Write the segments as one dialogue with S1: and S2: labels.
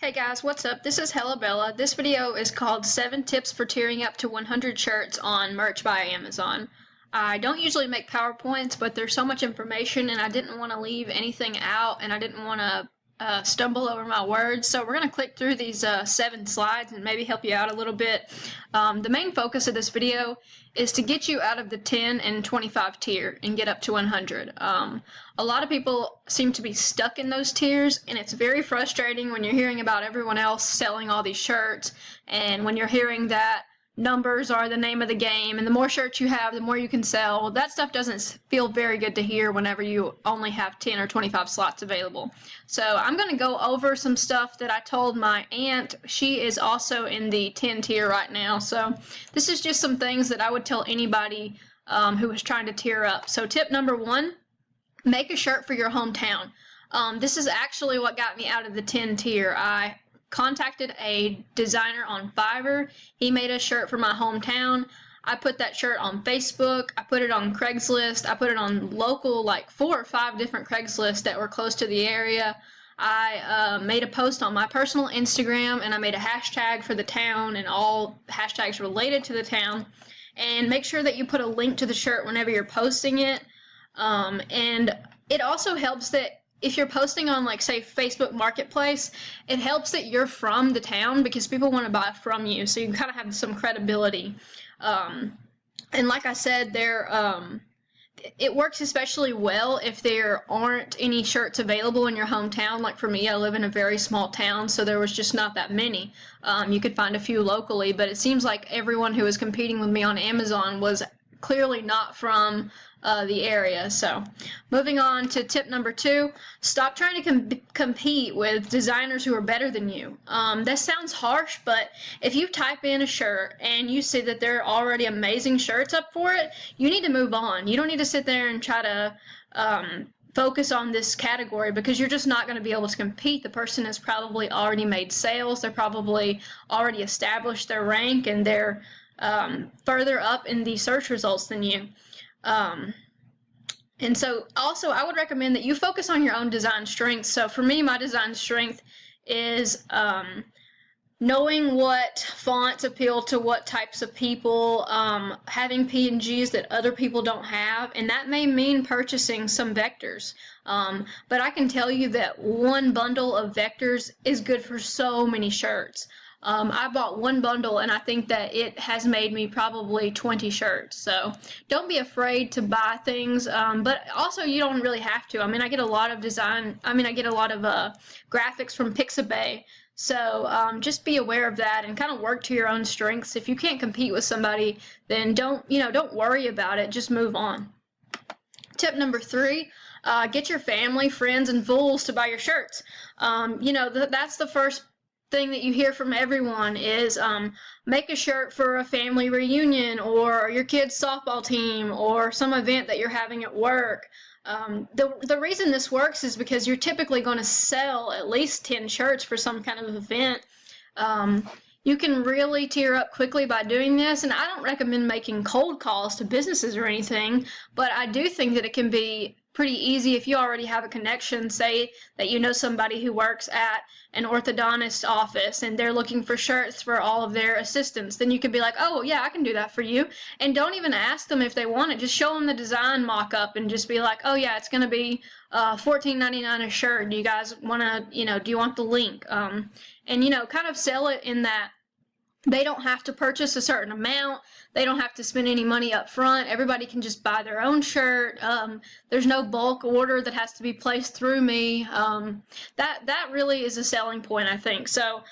S1: Hey guys, what's up? This is Hella Bella. This video is called 7 Tips for Tiering Up to 100 Shirts on Merch by Amazon. I don't usually make PowerPoints, but there's so much information and I didn't want to leave anything out and I didn't want to stumble over my words. So we're going to click through these 7 slides and maybe help you out a little bit. The main focus of this video is to get you out of the 10 and 25 tier and get up to 100. A lot of people seem to be stuck in those tiers, and it's very frustrating when you're hearing about everyone else selling all these shirts, and when you're hearing that numbers are the name of the game, and the more shirts you have, the more you can sell. That stuff doesn't feel very good to hear whenever you only have 10 or 25 slots available. So I'm going to go over some stuff that I told my aunt. She is also in the 10 tier right now. So this is just some things that I would tell anybody who is trying to tier up. So tip number 1, make a shirt for your hometown. This is actually what got me out of the 10 tier. I contacted a designer on Fiverr. He made a shirt for my hometown. I put that shirt on Facebook. I put it on Craigslist. I put it on local, like 4 or 5 different Craigslist that were close to the area. I made a post on my personal Instagram, and I made a hashtag for the town and all hashtags related to the town. And make sure that you put a link to the shirt whenever you're posting it. And it also helps that if you're posting on, like, say, Facebook Marketplace, it helps that you're from the town because people want to buy from you, so you kind of have some credibility. And like I said, it works especially well if there aren't any shirts available in your hometown. Like for me, I live in a very small town, so there was just not that many. You could find a few locally, but it seems like everyone who was competing with me on Amazon was clearly not from the area. So moving on to tip number 2, stop trying to compete with designers who are better than you. That sounds harsh, but if you type in a shirt and you see that there are already amazing shirts up for it, you need to move on. You don't need to sit there and try to focus on this category because you're just not going to be able to compete. The person has probably already made sales. They're probably already established their rank, and they're further up in the search results than you. And so also I would recommend that you focus on your own design strengths. So for me, my design strength is knowing what fonts appeal to what types of people, having PNGs that other people don't have, and that may mean purchasing some vectors. But I can tell you that one bundle of vectors is good for so many shirts. I bought one bundle, and I think that it has made me probably 20 shirts. So don't be afraid to buy things, but also you don't really have to. I mean, I get a lot of graphics from Pixabay. So just be aware of that and kind of work to your own strengths. If you can't compete with somebody, then don't worry about it. Just move on. Tip number 3. Get your family, friends, and fools to buy your shirts. That's the first thing that you hear from everyone is make a shirt for a family reunion or your kid's softball team or some event that you're having at work. The reason this works is because you're typically going to sell at least 10 shirts for some kind of event. You can really tier up quickly by doing this, and I don't recommend making cold calls to businesses or anything, but I do think that it can be pretty easy if you already have a connection. Say that you know somebody who works at an orthodontist office and they're looking for shirts for all of their assistants, then you could be like, oh yeah, I can do that for you. And don't even ask them if they want it. Just show them the design mock-up and just be like, oh yeah, it's going to be $14.99 a shirt. Do you guys want to, do you want the link? And kind of sell it in that they don't have to purchase a certain amount. They don't have to spend any money up front. Everybody can just buy their own shirt. There's no bulk order that has to be placed through me. That really is a selling point, I think. So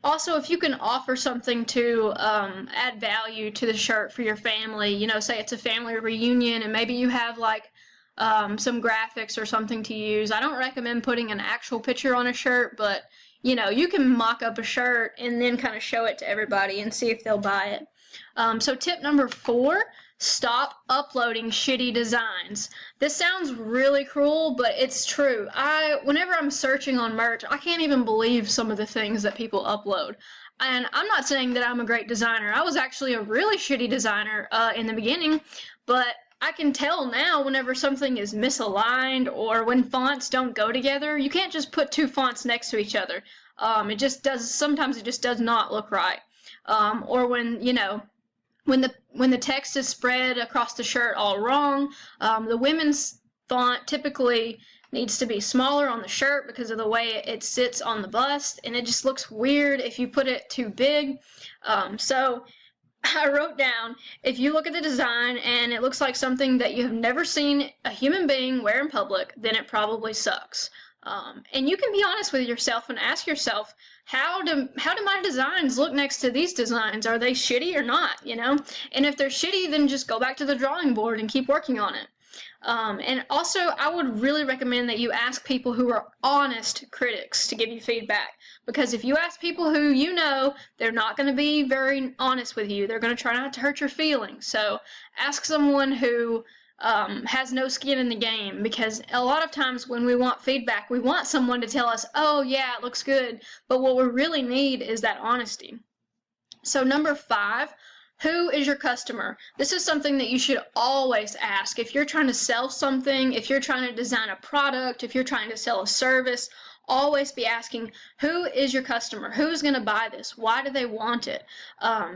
S1: also, if you can offer something to add value to the shirt for your family, say it's a family reunion and maybe you have like some graphics or something to use. I don't recommend putting an actual picture on a shirt, but you can mock up a shirt and then kind of show it to everybody and see if they'll buy it. So tip number 4, stop uploading shitty designs. This sounds really cruel, but it's true. Whenever I'm searching on merch, I can't even believe some of the things that people upload. And I'm not saying that I'm a great designer. I was actually a really shitty designer in the beginning, but I can tell now whenever something is misaligned or when fonts don't go together. You can't just put two fonts next to each other. It just does, sometimes it just does not look right. Or when, when the text is spread across the shirt all wrong. The women's font typically needs to be smaller on the shirt because of the way it sits on the bust, and it just looks weird if you put it too big. So I wrote down, if you look at the design and it looks like something that you have never seen a human being wear in public, then it probably sucks. And you can be honest with yourself and ask yourself, how do my designs look next to these designs? Are they shitty or not? And if they're shitty, then just go back to the drawing board and keep working on it. And also, I would really recommend that you ask people who are honest critics to give you feedback. Because if you ask people who you know, they're not going to be very honest with you. They're going to try not to hurt your feelings. So ask someone who has no skin in the game, because a lot of times when we want feedback, we want someone to tell us, oh yeah, it looks good. But what we really need is that honesty. So number 5, who is your customer? This is something that you should always ask. If you're trying to sell something, if you're trying to design a product, if you're trying to sell a service, always be asking, who is your customer? Who's going to buy this? Why do they want it?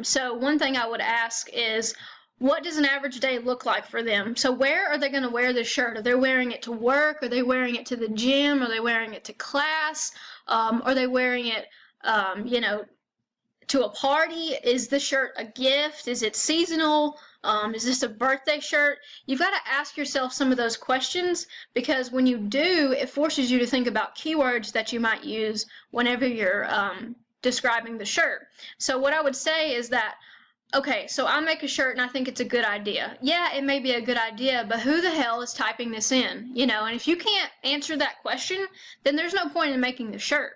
S1: So one thing I would ask is, what does an average day look like for them? So where are they going to wear this shirt? Are they wearing it to work? Are they wearing it to the gym? Are they wearing it to class? Are they wearing it, to a party? Is the shirt a gift? Is it seasonal? Is this a birthday shirt? You've got to ask yourself some of those questions, because when you do, it forces you to think about keywords that you might use whenever you're describing the shirt. So what I would say is that, okay, so I make a shirt and I think it's a good idea. Yeah, it may be a good idea, but who the hell is typing this in? And if you can't answer that question, then there's no point in making the shirt.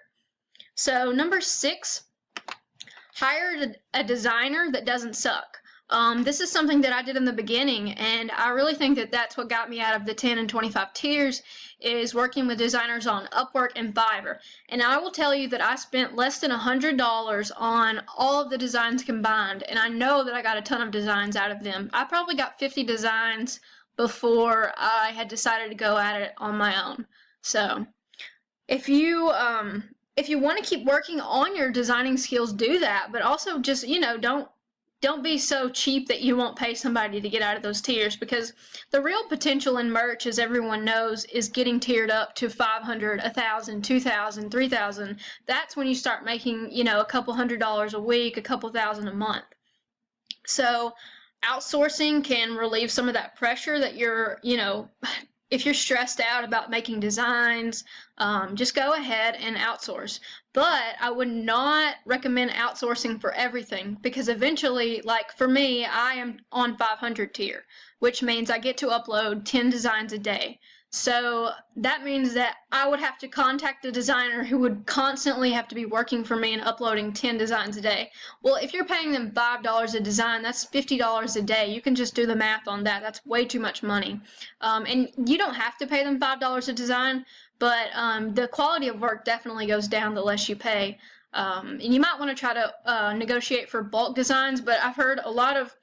S1: So number 6, hire a designer that doesn't suck. This is something that I did in the beginning, and I really think that that's what got me out of the 10 and 25 tiers, is working with designers on Upwork and Fiverr. And I will tell you that I spent less than $100 on all of the designs combined, and I know that I got a ton of designs out of them. I probably got 50 designs before I had decided to go at it on my own. So if you want to keep working on your designing skills, do that, but also just, don't be so cheap that you won't pay somebody to get out of those tiers, because the real potential in merch, as everyone knows, is getting tiered up to 500, 1,000, 2,000, 3,000. That's when you start making, a couple $100s a week, a couple thousand a month. So outsourcing can relieve some of that pressure that you're, if you're stressed out about making designs, just go ahead and outsource. But I would not recommend outsourcing for everything, because eventually, like for me, I am on 500 tier, which means I get to upload 10 designs a day. So that means that I would have to contact a designer who would constantly have to be working for me and uploading 10 designs a day. Well, if you're paying them $5 a design, that's $50 a day. You can just do the math on that. That's way too much money. And you don't have to pay them $5 a design, but the quality of work definitely goes down the less you pay. And you might want to try to negotiate for bulk designs, but I've heard a lot of,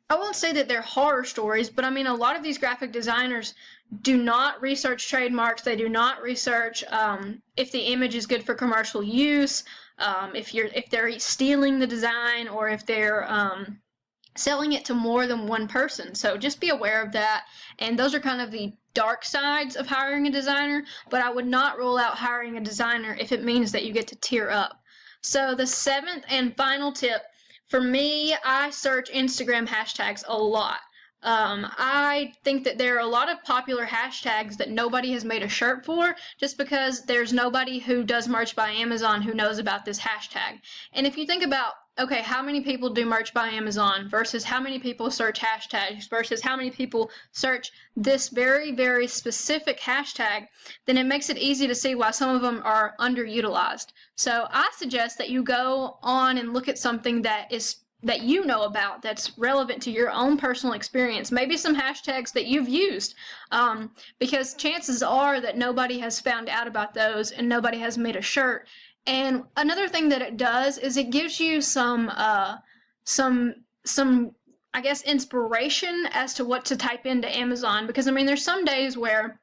S1: I won't say that they're horror stories, but I mean, a lot of these graphic designers do not research trademarks. They do not research if the image is good for commercial use, if they're stealing the design, or if they're selling it to more than one person. So just be aware of that. And those are kind of the dark sides of hiring a designer, but I would not rule out hiring a designer if it means that you get to tier up. So the 7th and final tip, for me, I search Instagram hashtags a lot. I think that there are a lot of popular hashtags that nobody has made a shirt for, just because there's nobody who does merch by Amazon who knows about this hashtag. And if you think about, okay, how many people do merch by Amazon versus how many people search hashtags versus how many people search this very, very specific hashtag, then it makes it easy to see why some of them are underutilized. So I suggest that you go on and look at something that you know about, that's relevant to your own personal experience. Maybe some hashtags that you've used, because chances are that nobody has found out about those and nobody has made a shirt. And another thing that it does is it gives you some I guess, inspiration as to what to type into Amazon, because I mean, there's some days where,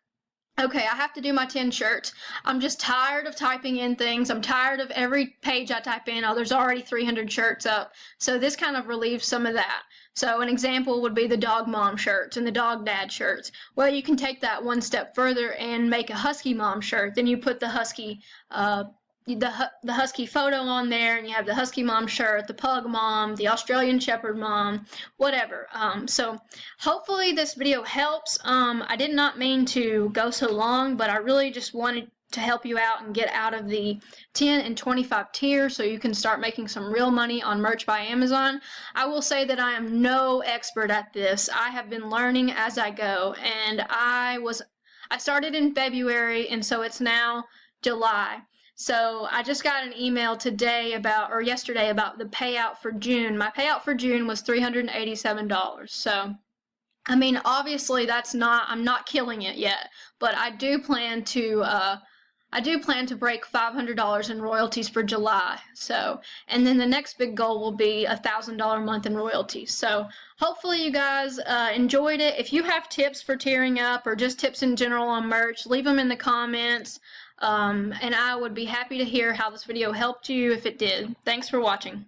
S1: okay, I have to do my 10 shirts. I'm just tired of typing in things. I'm tired of every page I type in. Oh, there's already 300 shirts up. So this kind of relieves some of that. So an example would be the dog mom shirts and the dog dad shirts. Well, you can take that one step further and make a husky mom shirt. Then you put the husky the husky photo on there, and you have the husky mom shirt, the pug mom, the Australian shepherd mom, whatever. So hopefully this video helps. I did not mean to go so long, but I really just wanted to help you out and get out of the 10 and 25 tiers so you can start making some real money on merch by Amazon. I will say that I am no expert at this. I have been learning as I go, and I started in February, and so it's now July. So I just got an email today or yesterday about the payout for June. My payout for June was $387. So, I mean, obviously I'm not killing it yet, but I do plan to break $500 in royalties for July. So, and then the next big goal will be $1,000 a month in royalties. So hopefully you guys enjoyed it. If you have tips for tiering up or just tips in general on merch, leave them in the comments. And I would be happy to hear how this video helped you if it did. Thanks for watching.